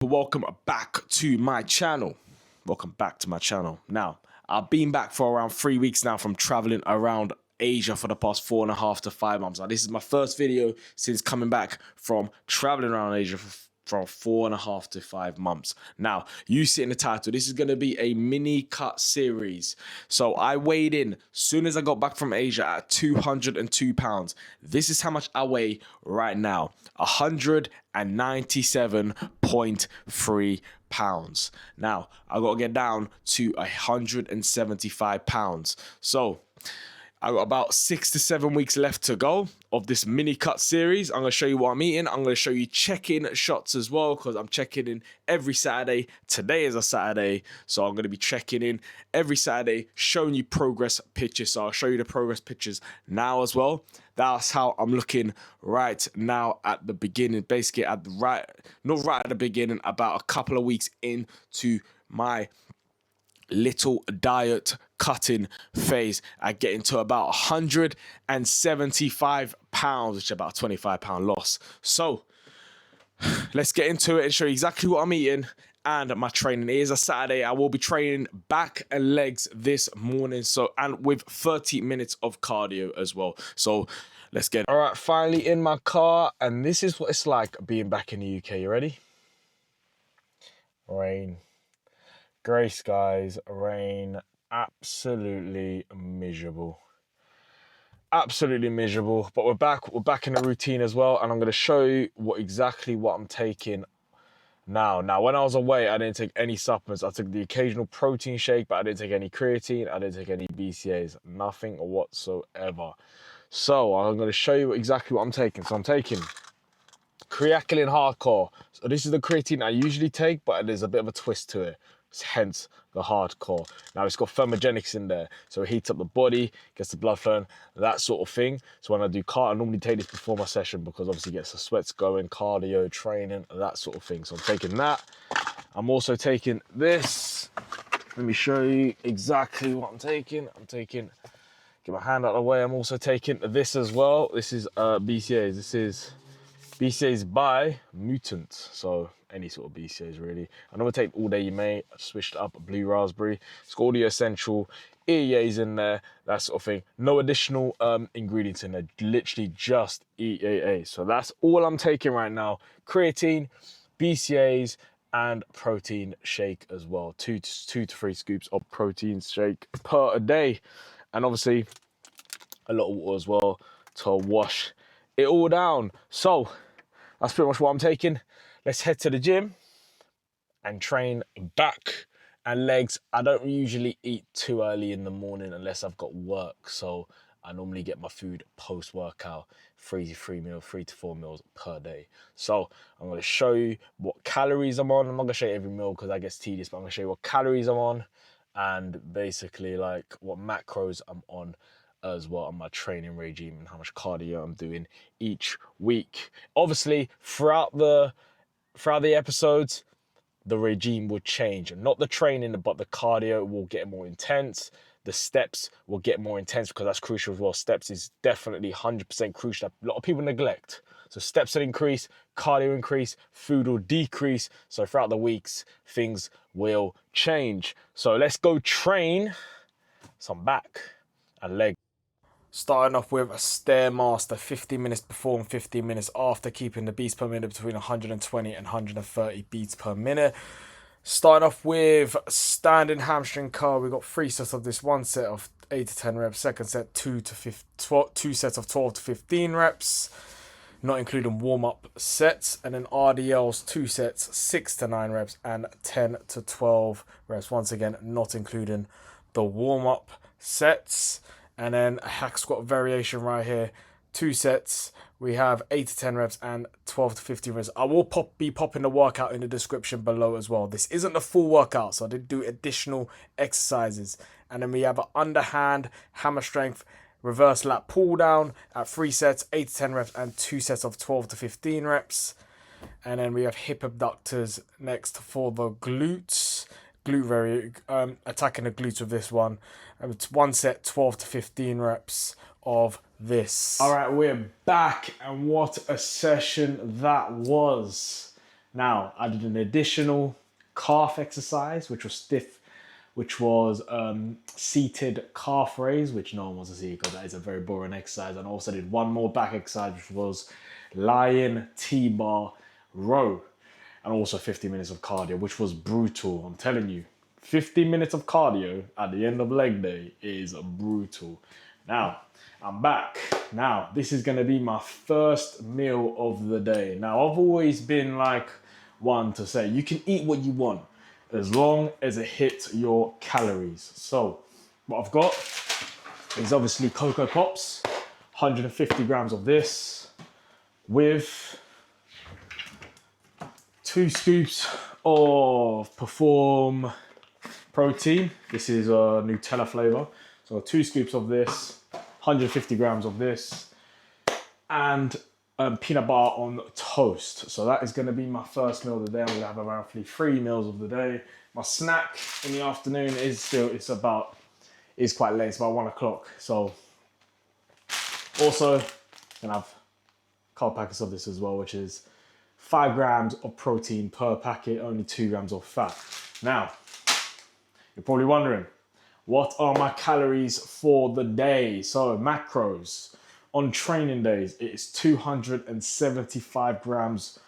people, welcome back to my channel. Now, I've been back for around 3 weeks now from traveling around Asia for the past 4.5 to 5 months. Now, this is my first video since coming back from traveling around Asia for 4.5 to 5 months. Now, you see in the title, this is going to be a mini cut series. So I weighed in soon as I got back from Asia at 202 pounds. This is how much I weigh right now, 197.3 pounds. Now, I got to get down to 175 pounds. So I got about 6 to 7 weeks left to go of this mini cut series. I'm going to show you what I'm eating. I'm going to show you check-in shots as well, because I'm checking in every Saturday. Today is a Saturday, so I'm going to be checking in every Saturday, showing you progress pictures. So I'll show you the progress pictures now as well. That's how I'm looking right now at the beginning, basically at the not right at the beginning, about a couple of weeks into my little diet cutting phase. I get into about 175 pounds, which is about a 25-pound loss. So let's get into it and show you exactly what I'm eating and my training. It is a Saturday. I will be training back and legs this morning, so, and with 30 minutes of cardio as well. So let's get it. All right, finally in my car, and this is what it's like being back in the UK. You ready? Rain. Grey skies, rain, absolutely miserable. Absolutely miserable. But we're back in the routine as well, and I'm going to show you exactly what I'm taking now. Now, when I was away, I didn't take any supplements. I took the occasional protein shake, but I didn't take any creatine. I didn't take any BCAAs, nothing whatsoever. So I'm going to show you exactly what I'm taking. So I'm taking creatinine hardcore. So this is the creatine I usually take, but there's a bit of a twist to it. Hence the hardcore. Now it's got thermogenics in there, so it heats up the body, gets the blood flowing, that sort of thing. So when I do cardio, I normally take this before my session, because obviously it gets the sweats going, cardio, training, that sort of thing. So I'm taking that. I'm also taking this. Let me show you exactly what I'm taking. Get my hand out of the way. I'm also taking this as well. This is BCAAs. This is BCAAs by Mutant, so any sort of BCAAs really. I'm gonna take All Day You May. I switched up blue raspberry. It's got all the essential EAAs in there, that sort of thing. No additional ingredients in there, literally just EAA. So that's all I'm taking right now. Creatine, BCAAs, and protein shake as well. Two to three scoops of protein shake per a day, and obviously a lot of water as well to wash it all down. So that's pretty much what I'm taking. Let's head to the gym and train back and legs. I don't usually eat too early in the morning unless I've got work. So I normally get my food post-workout, 3 to 4 meals per day. So I'm going to show you what calories I'm on. I'm not going to show you every meal because that gets tedious, but I'm going to show you what calories I'm on and basically like what macros I'm on as well on my training regime, and how much cardio I'm doing each week. Obviously, throughout the episodes, the regime will change. Not the training, but the cardio will get more intense. The steps will get more intense, because that's crucial as well. Steps is definitely 100% crucial. A lot of people neglect. So steps will increase, cardio increase, food will decrease. So throughout the weeks, things will change. So let's go train some back and leg. Starting off with a Stairmaster, 50 minutes before and 15 minutes after, keeping the beats per minute between 120 and 130 beats per minute. Starting off with standing hamstring curl. We've got 3 sets of this, 1 set of 8 to 10 reps, second set 2 sets of 12 to 15 reps, not including warm-up sets, and then RDLs, 2 sets, 6 to 9 reps, and 10 to 12 reps. Once again, not including the warm-up sets. And then a hack squat variation right here, 2 sets. We have 8 to 10 reps and 12 to 15 reps. I will be popping the workout in the description below as well. This isn't the full workout, so I did do additional exercises. And then we have an underhand hammer strength reverse lat pull down at 3 sets, 8 to 10 reps, and 2 sets of 12 to 15 reps. And then we have hip abductors next for the glutes. Attacking the glutes with this one. It's 1 set, 12 to 15 reps of this. All right, we're back, and what a session that was. Now, I did an additional calf exercise, which was stiff, which was seated calf raise, which no one wants to see because that is a very boring exercise. And I also did one more back exercise, which was lion T-bar row, and also 50 minutes of cardio, which was brutal. I'm telling you, 50 minutes of cardio at the end of leg day is brutal. Now, I'm back. Now, this is gonna be my first meal of the day. Now, I've always been like one to say, you can eat what you want as long as it hits your calories. So, what I've got is obviously Cocoa Pops, 150 grams of this, with 2 scoops of Perform protein. This is a Nutella flavor. So 2 scoops of this, 150 grams of this, and peanut butter on toast. So that is going to be my first meal of the day. I'm going to have around 3 meals of the day. My snack in the afternoon is quite late. It's about 1 o'clock. So also gonna have a couple packets of this as well, which is 5 grams of protein per packet, only 2 grams of fat. Now, you're probably wondering, what are my calories for the day? So macros, on training days, it is 275 grams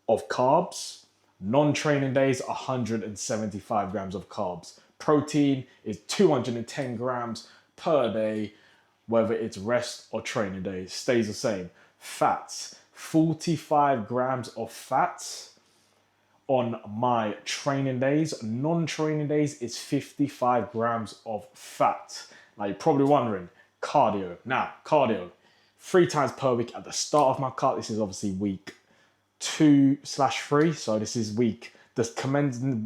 of carbs. Non-training days, 175 grams of carbs. Protein is 210 grams per day, whether it's rest or training days, stays the same. Fats, 45 grams of fats on my training days. Non-training days is 55 grams of fat. Now you're probably wondering, cardio. Now, cardio, 3 times per week at the start of my cut. This is obviously week 2/3. So this is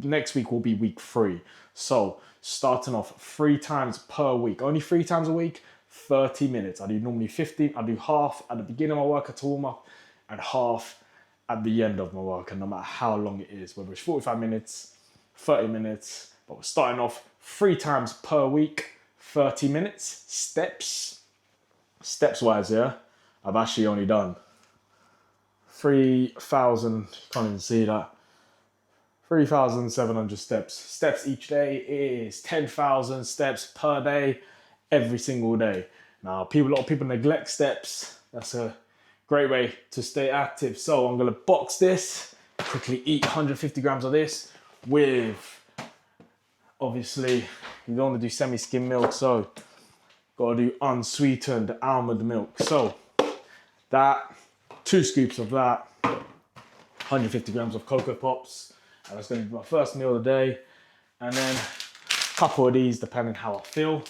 next week will be week 3. So starting off 3 times per week, only 3 times a week, 30 minutes. I do normally 15, I do half at the beginning of my workout to warm up and half at the end of my workout, no matter how long it is, whether it's 45 minutes, 30 minutes, but we're starting off 3 times per week, 30 minutes, steps wise, yeah, I've actually only done 3,000, can't even see that, 3,700 steps. Steps each day is 10,000 steps per day, every single day. Now, a lot of people neglect steps. That's a great way to stay active. So I'm gonna box this, quickly eat 150 grams of this with, obviously, you don't wanna do semi-skim milk, so gotta do unsweetened almond milk. So that, 2 scoops of that, 150 grams of Cocoa Pops, and that's gonna be my first meal of the day. And then a couple of these, depending how I feel.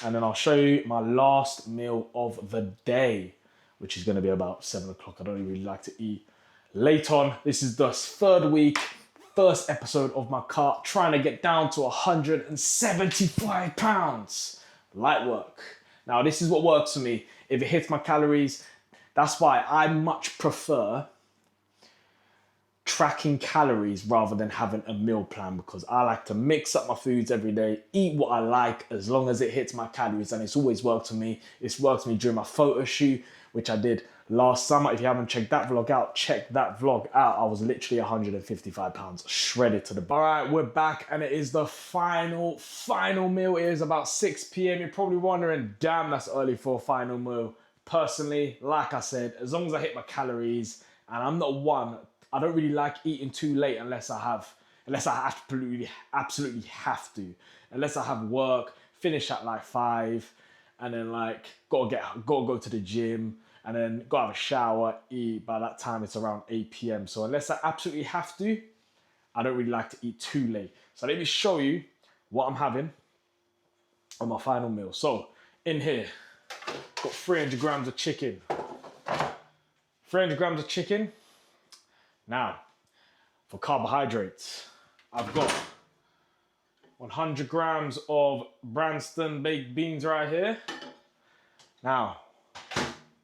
And then I'll show you my last meal of the day, which is gonna be about 7 o'clock. I don't really like to eat late on. This is the 3rd week, first episode of my cut, trying to get down to 175 pounds. Light work. Now, this is what works for me. If it hits my calories, that's why I much prefer tracking calories rather than having a meal plan, because I like to mix up my foods every day, eat what I like as long as it hits my calories, and it's always worked for me. It's worked for me during my photo shoot, which I did last summer. If you haven't checked that vlog out, check that vlog out. I was literally 155 pounds shredded to the bone. All right, we're back, and it is the final meal. It is about 6 p.m. You're probably wondering, damn, that's early for a final meal. Personally, like I said, as long as I hit my calories, and I'm not one, I don't really like eating too late unless I absolutely have to. Unless I have work, finish at like 5, and then like gotta go to the gym, and then gotta have a shower, eat. By that time it's around 8 p.m. So unless I absolutely have to, I don't really like to eat too late. So let me show you what I'm having on my final meal. So in here, got 300 grams of chicken. 300 grams of chicken. Now, for carbohydrates, I've got 100 grams of Branston baked beans right here. Now,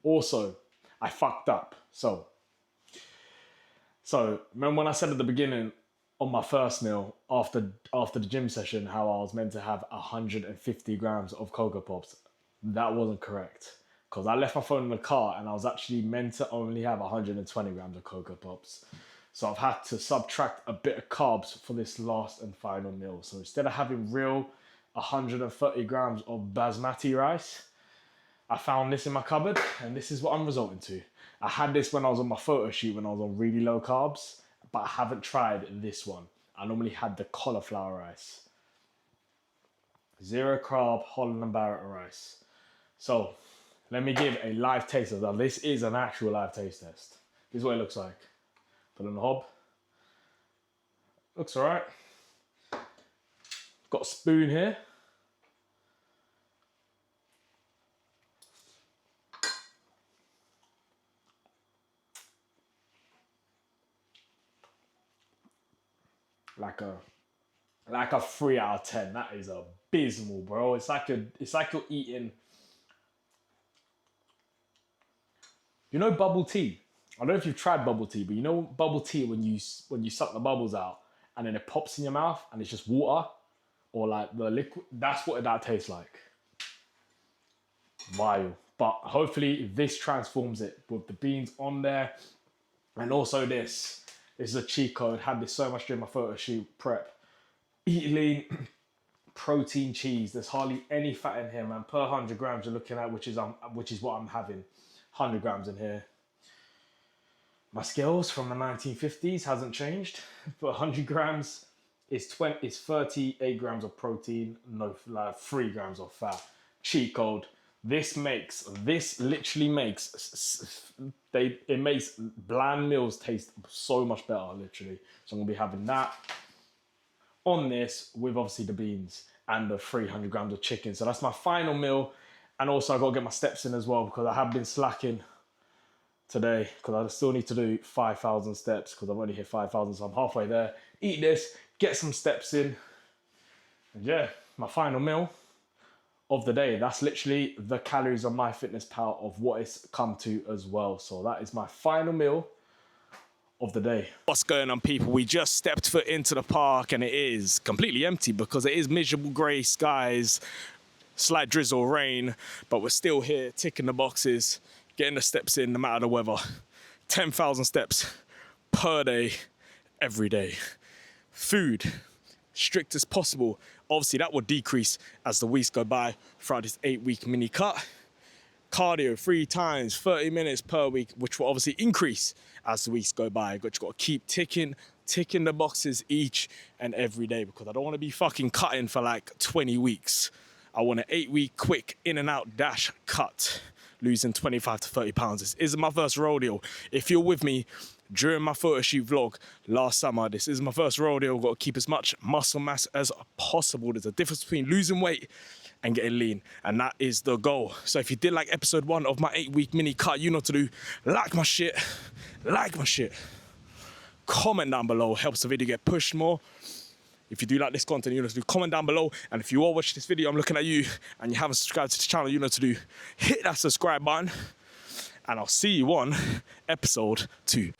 also, I fucked up. So remember when I said at the beginning on my first meal after the gym session how I was meant to have 150 grams of Cocoa Pops? That wasn't correct, because I left my phone in the car and I was actually meant to only have 120 grams of Cocoa Pops. So I've had to subtract a bit of carbs for this last and final meal. So instead of having real 130 grams of basmati rice, I found this in my cupboard, and this is what I'm resorting to. I had this when I was on my photo shoot, when I was on really low carbs, but I haven't tried this one. I normally had the cauliflower rice. 0 carb Holland and Barrett rice. So let me give a live taste of that. This is an actual live taste test. This is what it looks like. Put it on the hob. Looks all right. Got a spoon here. Like a 3 out of 10. That is abysmal, bro. It's like you're eating, you know, bubble tea. I don't know if you've tried bubble tea, but you know bubble tea when you suck the bubbles out and then it pops in your mouth and it's just water, or like the liquid. That's what that tastes like. Vile. But hopefully this transforms it with the beans on there, and also this. This is a cheat code. Had this so much during my photo shoot prep. Eat lean, protein cheese. There's hardly any fat in here, man. Per 100 grams you're looking at, which is what I'm having. 100 grams in here. My scales from the 1950s hasn't changed, but 100 grams is 38 grams of protein, no, like 3 grams of fat. Cheat code. This literally makes bland meals taste so much better, literally. So I'm gonna be having that on this with obviously the beans and the 300 grams of chicken. So that's my final meal. And also I gotta get my steps in as well, because I have been slacking today, because I still need to do 5,000 steps, because I've only hit 5,000, so I'm halfway there. Eat this, get some steps in. And yeah, my final meal of the day. That's literally the calories on MyFitnessPal of what it's come to as well. So that is my final meal of the day. What's going on, people? We just stepped foot into the park and it is completely empty because it is miserable grey skies, slight drizzle, rain, but we're still here ticking the boxes, getting the steps in no matter the weather. 10,000 steps per day, every day. Food, strict as possible. Obviously that will decrease as the weeks go by throughout this 8-week mini cut. Cardio 3 times, 30 minutes per week, which will obviously increase as the weeks go by. But you've got to keep ticking the boxes each and every day, because I don't want to be fucking cutting for like 20 weeks. I want an 8-week quick in and out dash cut, losing 25 to 30 pounds. This is my first rodeo. If you're with me during my photo shoot vlog last summer, this is my first rodeo. I've got to keep as much muscle mass as possible. There's a difference between losing weight and getting lean, and that is the goal. So if you did like episode 1 of my 8-week mini cut, you know what to do. Like my shit. Comment down below, helps the video get pushed more. If you do like this content, you know what to do. Comment down below. And if you are watching this video, I'm looking at you, and you haven't subscribed to the channel, you know what to do. Hit that subscribe button, and I'll see you on episode 2.